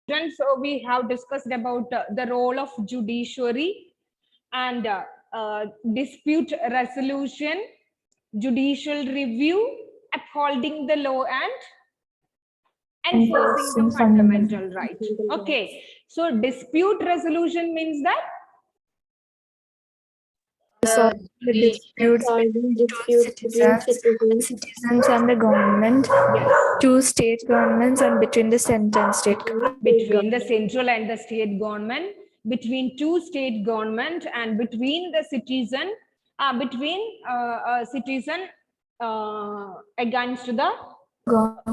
So we have discussed about the role of judiciary and dispute resolution, judicial review, upholding the law, and enforcing the Enforcing fundamental fundamental right. Okay, so dispute resolution means that solve the disputes Solving between two disputes between citizens and the government, yes, two state governments, and between the central and state government. between the central and the state government, between two state government, and between the citizen, citizen against the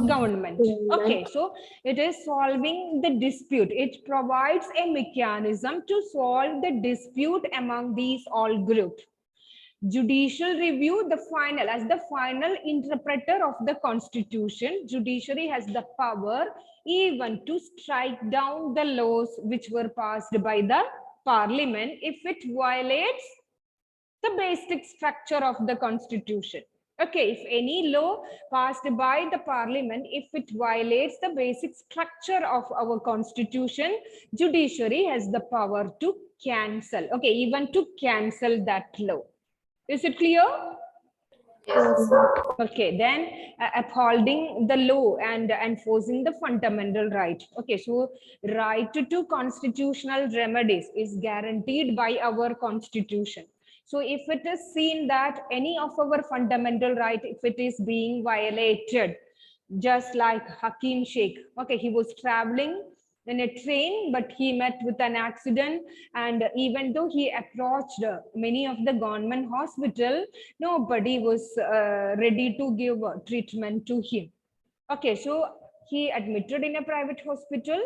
government. Okay, so it is solving the dispute. It provides a mechanism to solve the dispute among these all groups. Judicial review, the final, as the final interpreter of the constitution, judiciary has the power even to strike down the laws which were passed by the parliament if it violates the basic structure of the constitution. Okay, if any law passed by the parliament, if it violates the basic structure of our constitution, judiciary has the power to cancel, okay, even to cancel that law. Is it clear? Yes. Okay, then upholding the law and enforcing the fundamental right. Okay, so right to constitutional remedies is guaranteed by our constitution. So if it is seen that any of our fundamental right, if it is being violated, just like Hakim Sheikh, okay, he was traveling in a train, but he met with an accident, and even though he approached many of the government hospital, nobody was ready to give treatment to him. Okay, so he admitted in a private hospital,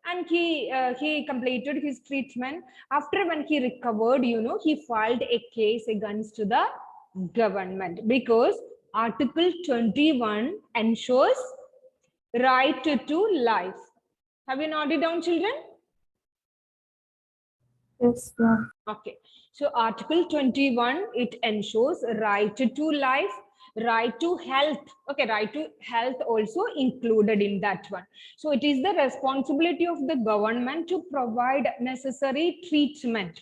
and he completed his treatment. After when he recovered, he filed a case against the government because Article 21 ensures right to life. Have you noted down, children? Yes, ma'am. Okay. So Article 21, it ensures right to life, right to health. Okay, right to health also included in that one. So it is the responsibility of the government to provide necessary treatment.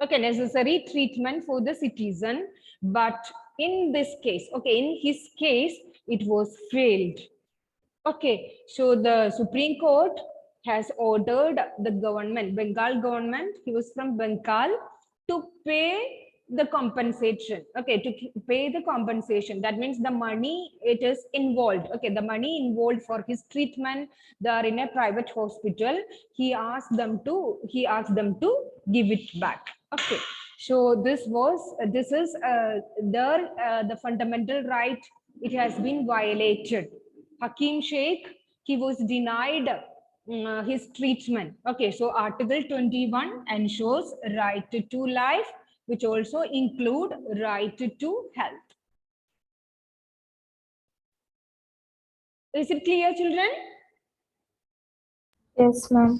Okay, necessary treatment for the citizen. But in this case, okay, in his case, it was failed. Okay, so the Supreme Court has ordered the government, Bengal government, he was from Bengal, to pay the compensation. Okay, to pay the compensation. That means the money it is involved. Okay, the money involved for his treatment. They are in a private hospital. He asked them to give it back. Okay, so this is the fundamental right. It has been violated. Hakim Sheikh, he was denied his treatment. Okay, so Article 21 ensures right to life, which also include right to health. Is it clear, children? Yes, ma'am.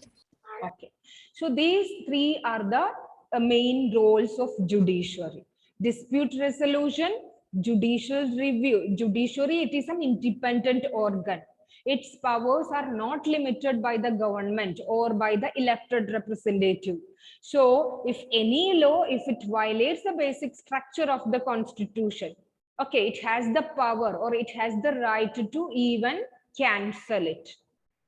Okay, so these three are the main roles of judiciary. Dispute resolution, judicial review. Judiciary, it is an independent organ. Its powers are not limited by the government or by the elected representative. So if any law, if it violates the basic structure of the constitution, okay, it has the power or it has the right to even cancel it.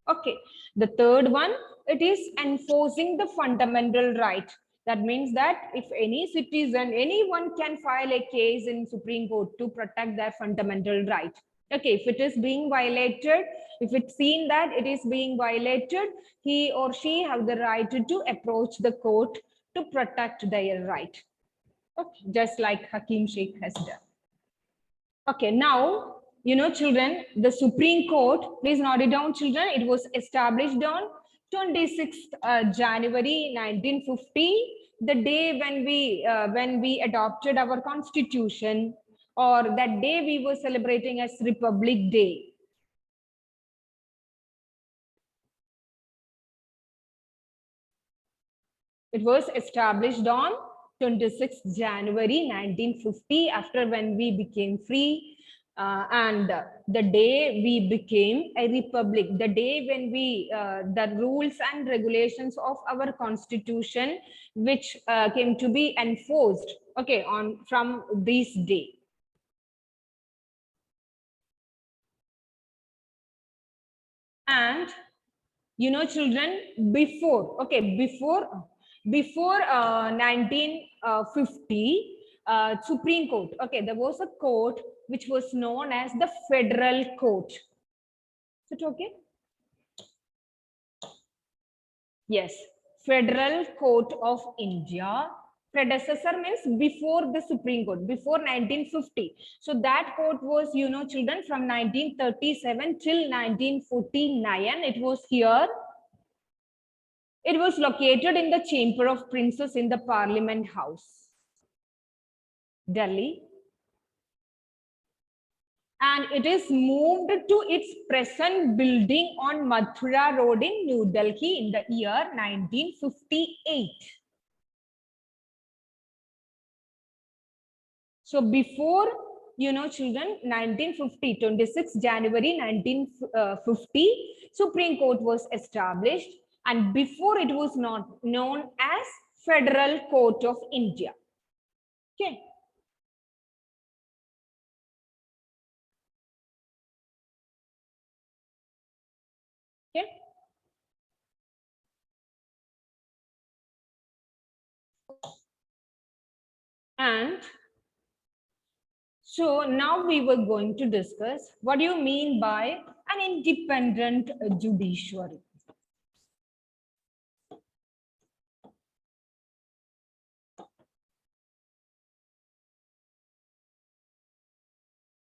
Okay, the third one, it is enforcing the fundamental right. That means that if any citizen, anyone can file a case in Supreme Court to protect their fundamental right. Okay, if it is being violated, if it's seen that it is being violated, he or she have the right to approach the court to protect their right. Okay, just like Hakim Sheikh has done. Okay, now, children, the Supreme Court, please note it down, children, it was established on 26th January 1950, the day when we adopted our constitution, or that day we were celebrating as Republic Day. It was established on 26th January 1950, after when we became free. and the day we became a republic, the day when we, the rules and regulations of our constitution, which came to be enforced, okay, on from this day. And you know, children, before, okay, before 1950, Supreme Court, okay, there was a court which was known as the Federal Court. Is it okay? Yes, Federal Court of India. Predecessor means before the Supreme Court, before 1950. So that court was, you know, children, from 1937 till 1949. It was here. It was located in the Chamber of Princes in the Parliament House, Delhi. And it is moved to its present building on Mathura Road in New Delhi in the year 1958. So before, you know, children, 1950, 26 January 1950, Supreme Court was established. And before, it was not known as Federal Court of India. Okay. Okay. And so now we were going to discuss what do you mean by an independent judiciary.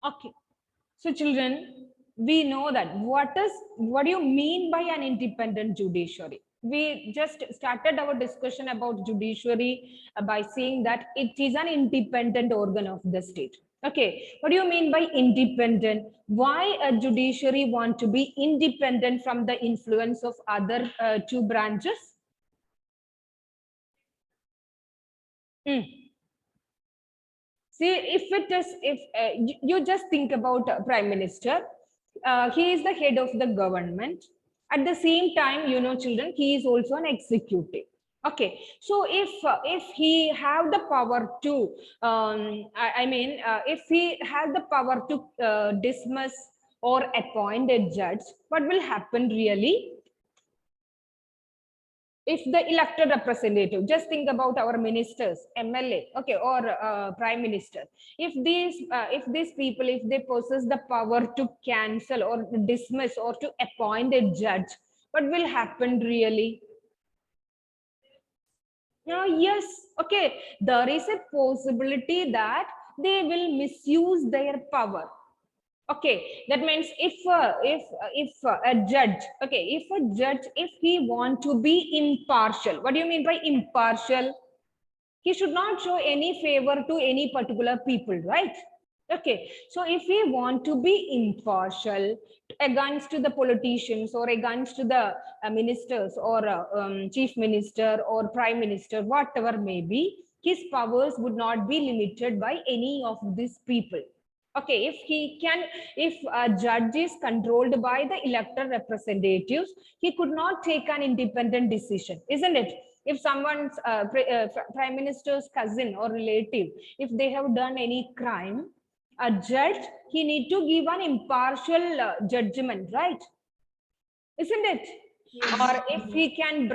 Okay, so children, we know that what do you mean by an independent judiciary? We just started our discussion about judiciary by saying that it is an independent organ of the state. Okay, what do you mean by independent? Why a judiciary want to be independent from the influence of other two branches? See, if you just think about Prime Minister, he is the head of the government. At the same time, you know, children, he is also an executive. Okay, so if he have the power to, if he has the power to dismiss or appoint a judge, what will happen really? If the elected representative, just think about our ministers, MLA, okay, or prime minister, if these people, if they possess the power to cancel or dismiss or to appoint a judge, what will happen really? Yes, okay, there is a possibility that they will misuse their power. Okay, that means if a judge, okay, if he want to be impartial, what do you mean by impartial? He should not show any favor to any particular people, right? Okay, so if we want to be impartial against the politicians or against the ministers or chief minister or prime minister, whatever may be, his powers would not be limited by any of these people. Okay, if a judge is controlled by the elected representatives, he could not take an independent decision, isn't it? If someone's prime minister's cousin or relative, if they have done any crime, a judge, he need to give an impartial judgment, right? Isn't it? Yes. Or if he can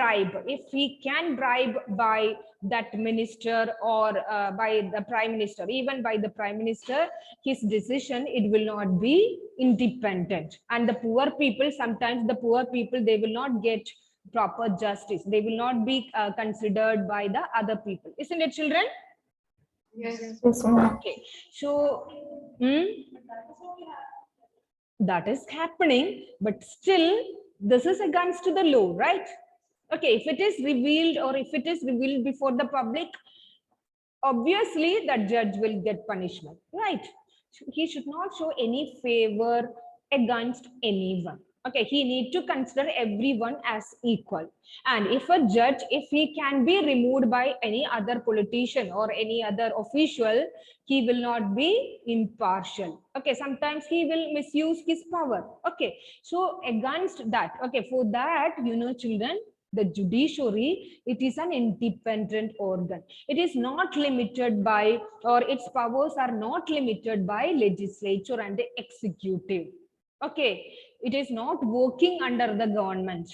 bribe by that minister or by the prime minister, even by the prime minister, his decision, it will not be independent. And the poor people, sometimes the poor people, they will not get proper justice. They will not be considered by the other people. Isn't it, children? Yes. Okay. So, that is happening, but still, this is against the law, right? Okay, if it is revealed or if it is revealed before the public, obviously that judge will get punishment, right? He should not show any favor against anyone. Okay, he need to consider everyone as equal. And if a judge, if he can be removed by any other politician or any other official, he will not be impartial. Okay, sometimes he will misuse his power. Okay, so against that, okay, for that, children, the judiciary, it is an independent organ. It is not limited by, or its powers are not limited by legislature and the executive. Okay, it is not working under the government.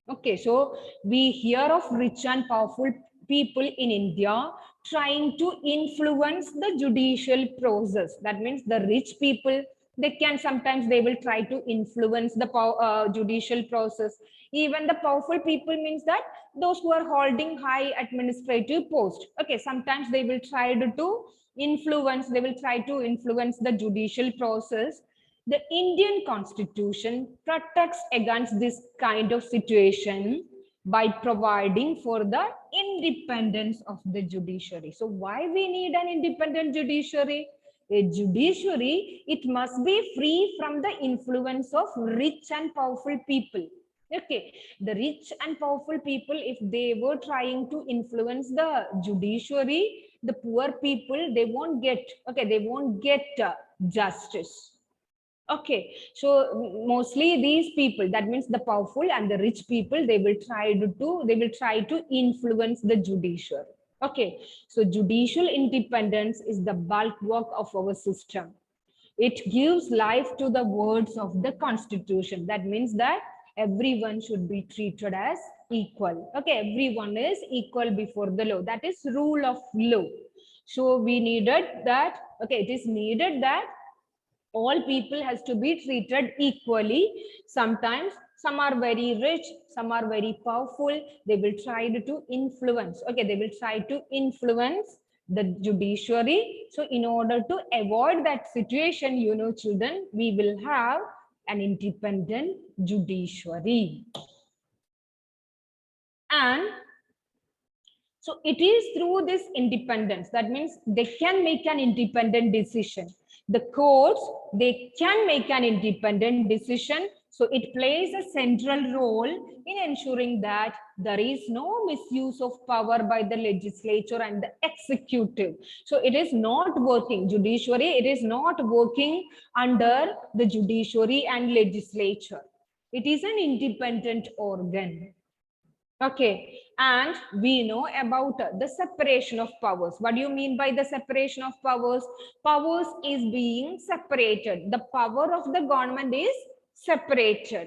Okay, so we hear of rich and powerful people in India trying to influence the judicial process. That means the rich people, they can sometimes they will try to influence the judicial process. Even the powerful people means that those who are holding high administrative post. Okay, sometimes they will try to influence, they will try to influence the judicial process. The Indian Constitution protects against this kind of situation by providing for the independence of the judiciary. So why we need an independent judiciary? A judiciary, it must be free from the influence of rich and powerful people. Okay, the rich and powerful people, if they were trying to influence the judiciary, the poor people, they won't get, okay, they won't get justice. Okay, so mostly these people, that means the powerful and the rich people, they will try to influence the judiciary. Okay, so judicial independence is the bulwark of our system. It gives life to the words of the Constitution. That means that everyone should be treated as equal. Okay, everyone is equal before the law. That is rule of law. So we needed that. Okay, it is needed that all people has to be treated equally. Sometimes some are very rich, some are very powerful, they will try to influence, okay, they will try to influence the judiciary. So in order to avoid that situation, children, we will have an independent judiciary. And so it is through this independence, that means they can make an independent decision. The courts, they can make an independent decision. So it plays a central role in ensuring that there is no misuse of power by the legislature and the executive. So it is not working, judiciary, it is not working under the judiciary and legislature. It is an independent organ. Okay, and we know about the separation of powers. What do you mean by the separation of powers? Powers is being separated. The power of the government is separated.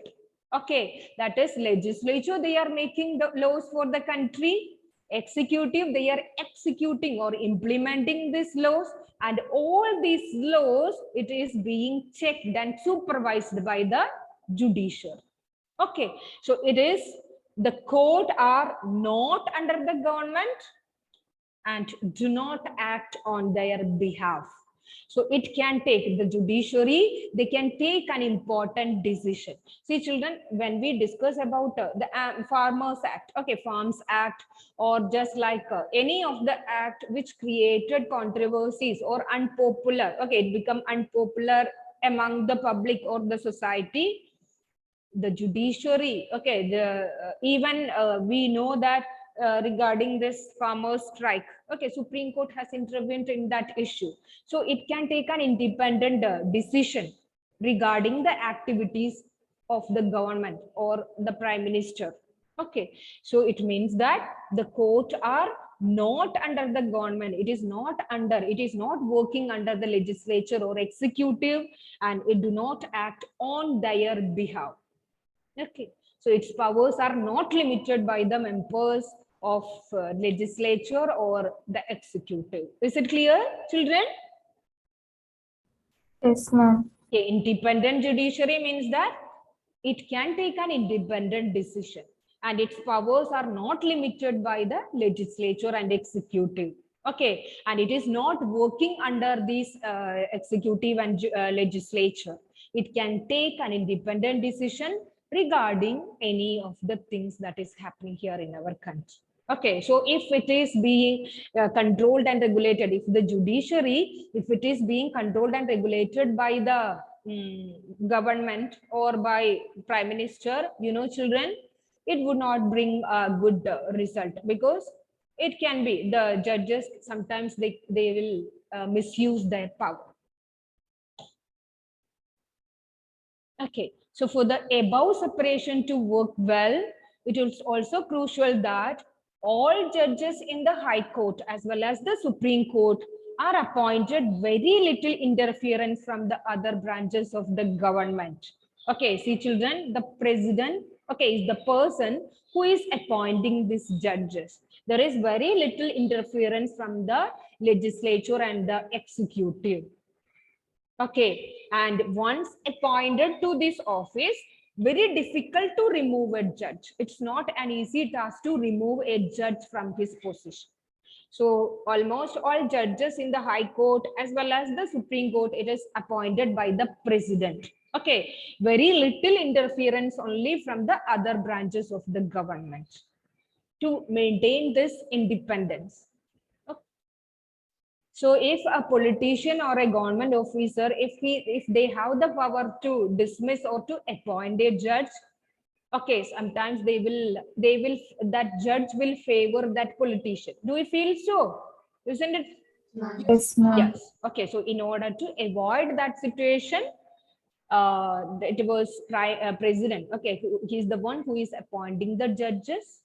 Okay, that is legislature, they are making the laws for the country. Executive, they are executing or implementing these laws. And all these laws, it is being checked and supervised by the judiciary. Okay, so it is, the court are not under the government and do not act on their behalf. So it can take, the judiciary, they can take an important decision. See children, when we discuss about the Farmers Act, okay, Farms Act, or just like any of the act which created controversies or unpopular, okay, it become unpopular among the public or the society, the judiciary, okay, the even we know that regarding this farmers strike, okay, Supreme Court has intervened in that issue. So it can take an independent decision regarding the activities of the government or the prime minister. Okay, so it means that the court are not under the government, it is not working under the legislature or executive, and it do not act on their behalf. Okay, so its powers are not limited by the members of legislature or the executive. Is it clear, children? Yes, ma'am. Okay, independent judiciary means that it can take an independent decision and its powers are not limited by the legislature and executive. Okay, and it is not working under this executive and legislature. It can take an independent decision regarding any of the things that is happening here in our country. Okay, so if it is being controlled and regulated, if the judiciary, if it is being controlled and regulated by the government or by prime minister, you know, children, it would not bring a good result, because it can be the judges sometimes they will misuse their power. Okay, so for the above separation to work well, it is also crucial that all judges in the High Court as well as the Supreme Court are appointed very little interference from the other branches of the government. Okay, see children, the president, okay, is the person who is appointing these judges. There is very little interference from the legislature and the executive. Okay, and once appointed to this office, very difficult to remove a judge. It's not an easy task to remove a judge from his position. So almost all judges in the High Court as well as the Supreme Court, it is appointed by the president. Okay, very little interference only from the other branches of the government to maintain this independence. So if a politician or a government officer, if they have the power to dismiss or to appoint a judge, okay, sometimes that judge will favor that politician. Do you feel so? Isn't it? Yes, ma'am. Yes. Okay, so in order to avoid that situation, it was president. Okay, he's the one who is appointing the judges.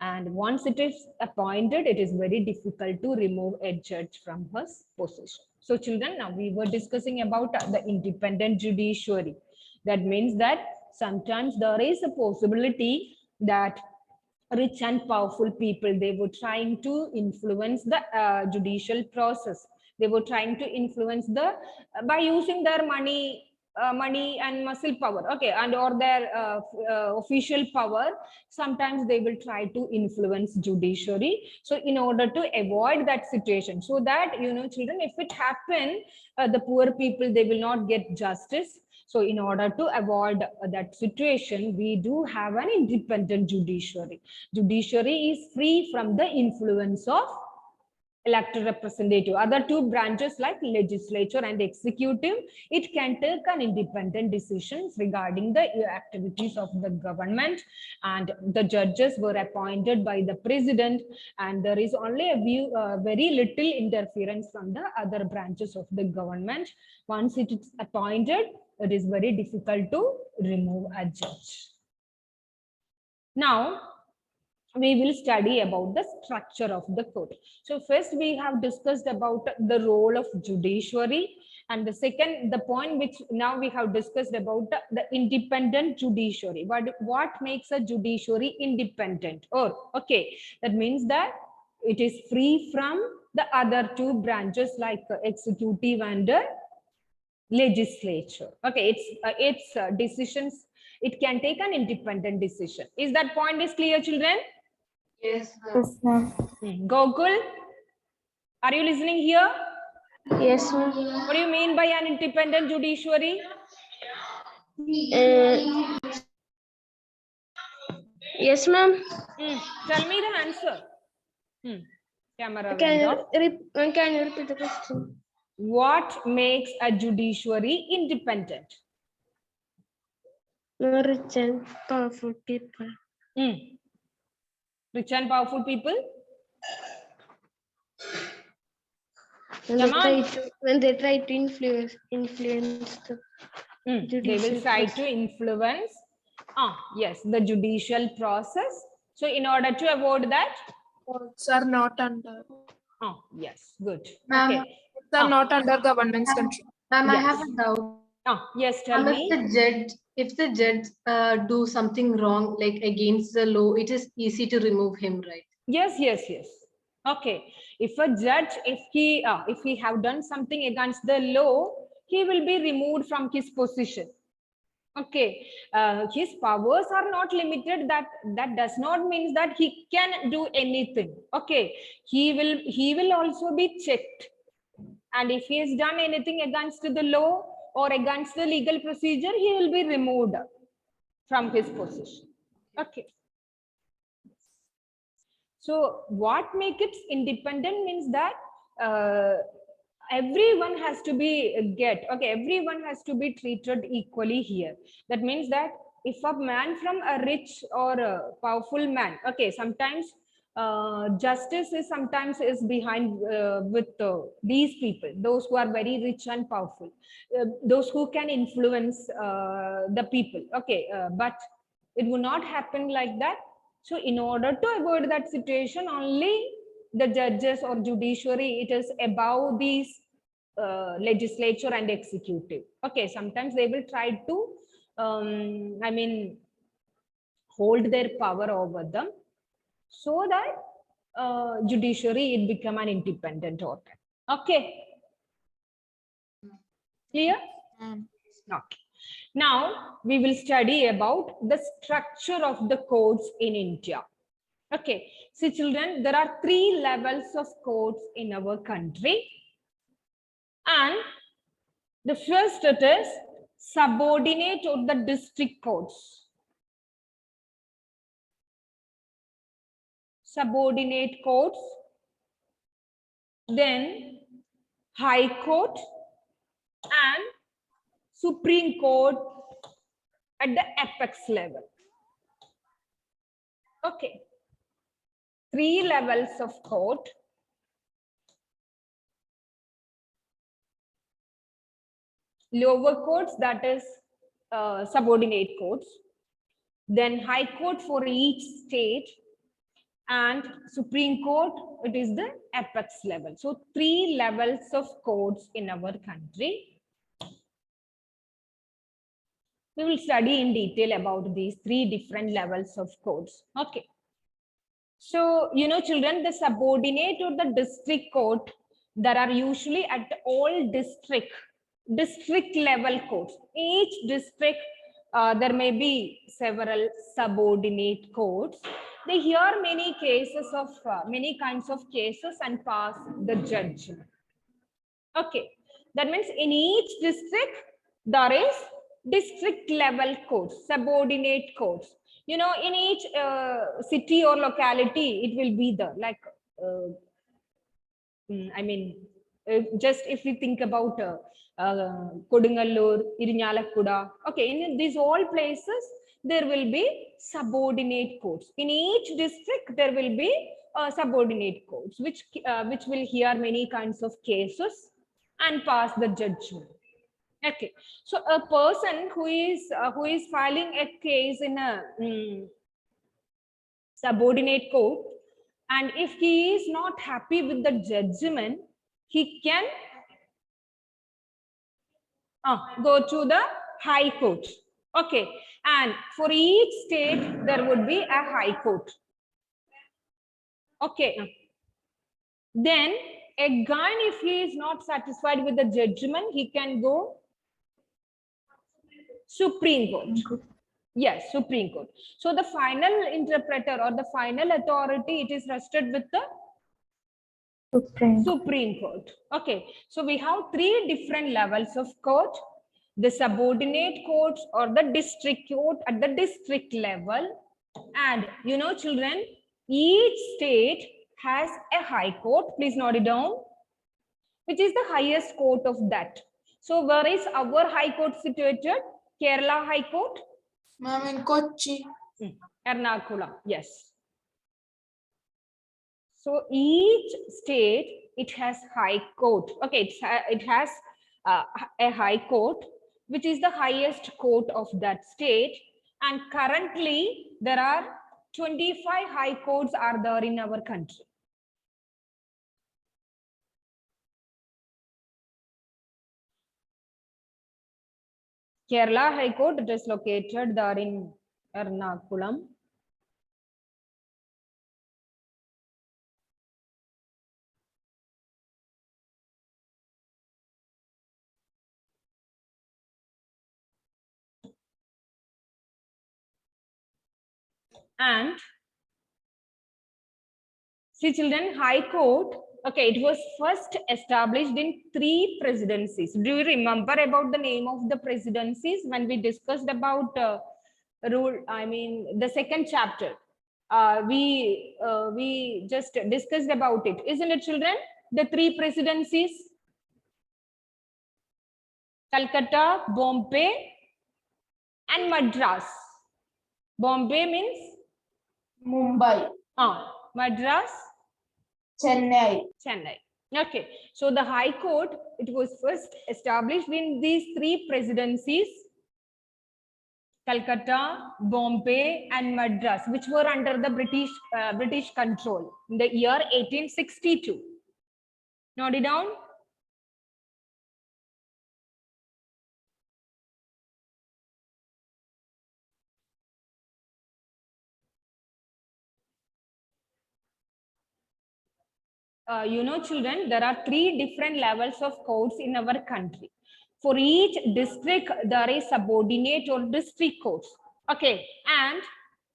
And once it is appointed, it is very difficult to remove a judge from his position. So children, now we were discussing about the independent judiciary. That means that sometimes there is a possibility that rich and powerful people, they were trying to influence the judicial process. They were trying to influence by using their money and muscle power, okay, and or their official power. Sometimes they will try to influence judiciary. So in order to avoid that situation, so that, you know, children, if it happen, the poor people, they will not get justice. So in order to avoid that situation, we do have an independent judiciary. Judiciary is free from the influence of elected representative. Other two branches like legislature and executive, it can take an independent decisions regarding the activities of the government, and the judges were appointed by the president, and there is only very little interference from the other branches of the government. Once it is appointed, it is very difficult to remove a judge. Now, we will study about the structure of the court. So first we have discussed about the role of judiciary, and the point which now we have discussed about the independent judiciary. What makes a judiciary independent? Or okay, that means that it is free from the other two branches like executive and legislature. Okay, its decisions, it can take an independent decision. Is that point is clear, children? Yes. Yes, ma'am. Gokul, are you listening here? Yes, ma'am. What do you mean by an independent judiciary? Yes, ma'am. Tell me the answer. Camera Can went off. you repeat the question? What makes a judiciary independent? Rich and powerful people. Rich and powerful people? When they try to influence the they will try to influence yes, the judicial process. So in order to avoid that, Courts are not under. yes, good. Ma'am, Okay. Courts are not under government's control. Ma'am, I Yes. have a doubt. Yes, tell me. If the judge do something wrong, like against the law, it is easy to remove him, right? Yes. Okay, if a judge, if he have done something against the law, he will be removed from his position. Okay, his powers are not limited. That does not mean that he can do anything. Okay, he will also be checked, and if he has done anything against the law or against the legal procedure, he will be removed from his position. Okay. So what makes it independent means that everyone has to be everyone has to be treated equally here. That means that if a man from a rich or a powerful man, okay, sometimes justice is sometimes is behind with these people, those who are very rich and powerful, those who can influence the people, okay, but it will not happen like that. So in order to avoid that situation, only the judges or judiciary, it is above these legislature and executive. Okay, sometimes they will try to I mean hold their power over them, so that judiciary it become an independent organ. Okay, clear? Okay. Now we will study about the structure of the courts in India. Okay, see children, there are 3 levels of courts in our country, and the first it is subordinate or the district courts. Subordinate courts, then High Court and Supreme Court at the apex level. Okay, 3 levels of court. Lower courts, that is subordinate courts, then High Court for each state, and Supreme Court, it is the apex level. So 3 levels of courts in our country. We will study in detail about these 3 different levels of courts. Okay. So, you know, children, the subordinate or the district court, there are usually at all district level courts. Each district, there may be several subordinate courts. They hear many cases of many kinds of cases and pass the judgment. Okay, that means in each district there is district level courts, subordinate courts. You know, in each city or locality, it will be there. Like, I mean, just if we think about Kodungalur, Irinjalakuda, okay, in these all places, there will be subordinate courts. In each district, there will be subordinate courts, which will hear many kinds of cases and pass the judgment. Okay, so a person who is filing a case in a subordinate court, and if he is not happy with the judgment, he can go to the High Court. Okay, and for each state there would be a High Court. Okay, then again, if he is not satisfied with the judgment, he can go Supreme Court. Yes, Supreme Court. So the final interpreter or the final authority, it is rested with the Supreme Court. Okay, so we have 3 different levels of court: the subordinate courts or the district court at the district level. And you know, children, each state has a High Court. Please note it down, which is the highest court of that. So where is our High Court situated? Kerala High Court? Ma'am, in Kochi. Ernakulam, yes. So each state, it has High Court. Okay, it has a High Court, which is the highest court of that state. And currently, there are 25 High Courts are there in our country. Kerala High Court, it is located there in Ernakulam. And see children, High Court, okay, it was first established in 3 presidencies. Do you remember about the name of the presidencies when we discussed about the second chapter? We just discussed about it, isn't it, children? The 3 presidencies. Calcutta, Bombay, and Madras. Bombay means Mumbai, Madras, Chennai, Chennai. Okay, so the High Court, it was first established in these three presidencies, Calcutta, Bombay, and Madras, which were under the British control in the year 1862. Note it down. You know, children, there are three different levels of courts in our country. For each district, there is subordinate or district courts. Okay, and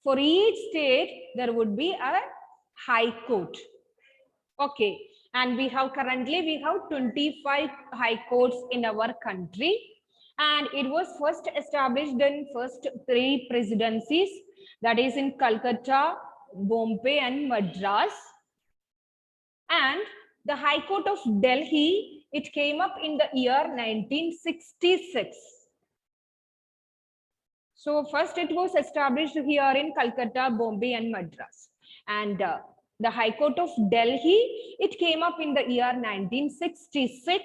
for each state, there would be a high court. Okay, and we have 25 high courts in our country, and it was first established in first three presidencies, that is in Calcutta, Bombay, and Madras. And the High Court of Delhi, it came up in the year 1966. So first it was established here in Calcutta, Bombay, and Madras. And the High Court of Delhi, it came up in the year 1966.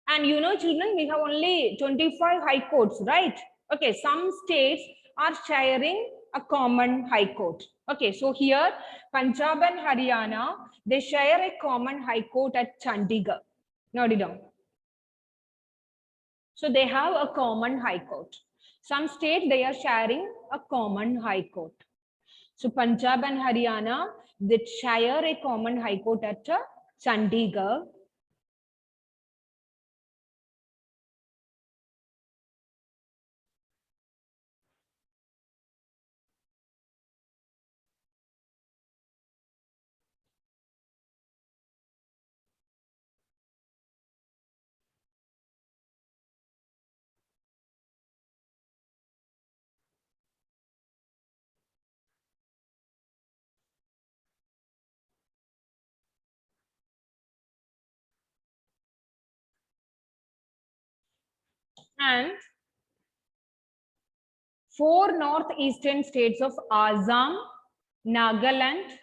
And you know, children, we have only 25 high courts, right? Okay, some states are sharing a common high court. Okay, so here Punjab and Haryana, they share a common high court at Chandigarh. Note it down. So they have a common high court. Some states, they are sharing a common high court. So Punjab and Haryana, they share a common high court at Chandigarh. And 4 northeastern states of Assam, Nagaland,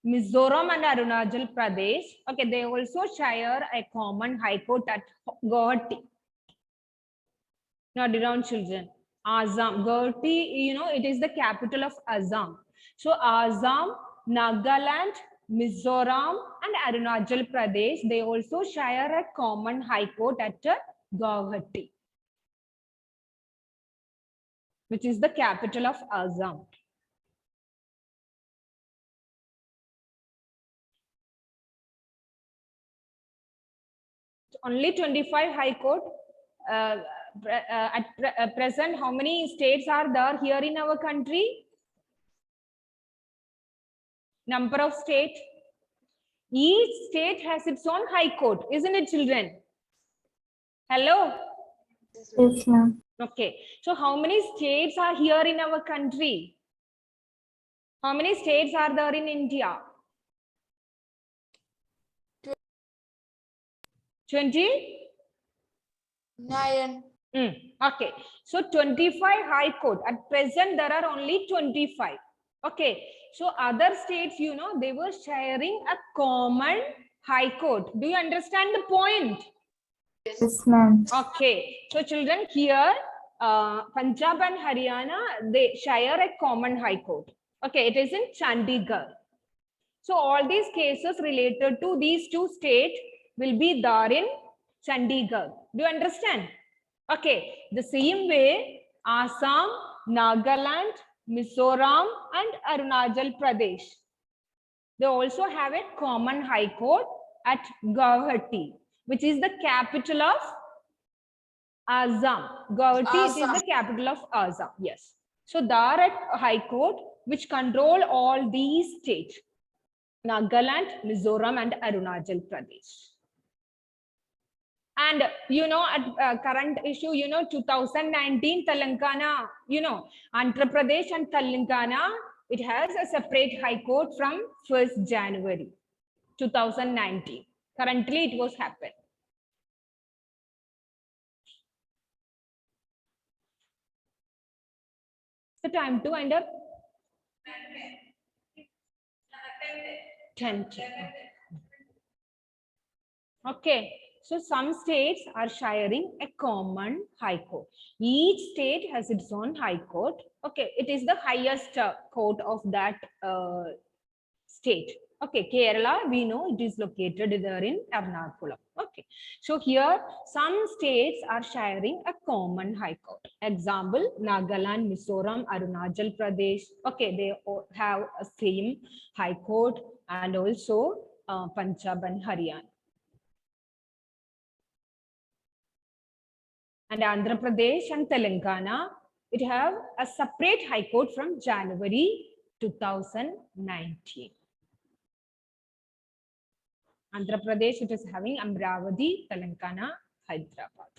Mizoram, and Arunachal Pradesh, okay, they also share a common high court at Guwahati. Note it down, children. Assam, Guwahati, you know, it is the capital of Assam. So Assam, Nagaland, Mizoram, and Arunachal Pradesh, they also share a common high court at Guwahati, which is the capital of Assam. Only 25 high court. At present, how many states are there here in our country? Number of states. Each state has its own high court, isn't it, children? Hello? Yes, ma'am. Okay. So how many states are here in our country? How many states are there in India? 20? 9, Okay, so 25 high court. At present, there are only 25. Okay, so other states, you know, they were sharing a common high court. Do you understand the point? Yes, ma'am. Okay, so children, here, Punjab and Haryana, they share a common high court. Okay, it is in Chandigarh. So all these cases related to these two states will be there in Chandigarh. Do you understand? Okay, the same way, Assam, Nagaland, Mizoram, and Arunachal Pradesh, they also have a common high court at Guwahati, which is the capital of Assam. Guwahati is the capital of Assam. Yes. So there at high court, which control all these states: Nagaland, Mizoram, and Arunachal Pradesh. And you know, at current issue, you know, 2019 Telangana, you know, Andhra Pradesh and Telangana, it has a separate high court from 1st January 2019. Currently, it was happened. the time to wind up? 10. Okay. So some states are sharing a common high court. Each state has its own high court. Okay, it is the highest court of that state. Okay, Kerala, we know it is located there in Ernakulam. Okay, so here some states are sharing a common high court. Example, Nagaland, Mizoram, Arunachal Pradesh. Okay, they all have a same high court, and also Punjab and Haryana. And Andhra Pradesh and Telangana, it have a separate high court from January 2019. Andhra Pradesh, it is having Amravati, Telangana, Hyderabad.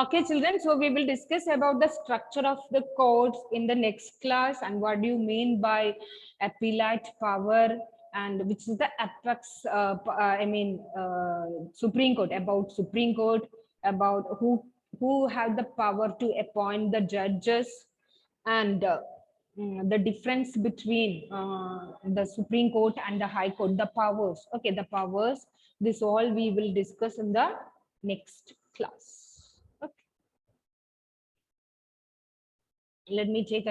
Okay, children, so we will discuss about the structure of the courts in the next class and what do you mean by appellate power and which is the apex, Supreme Court, about Supreme Court, about who have the power to appoint the judges and the difference between the Supreme Court and the High Court, the powers. Okay, the powers, this all we will discuss in the next class. Okay. Let me take a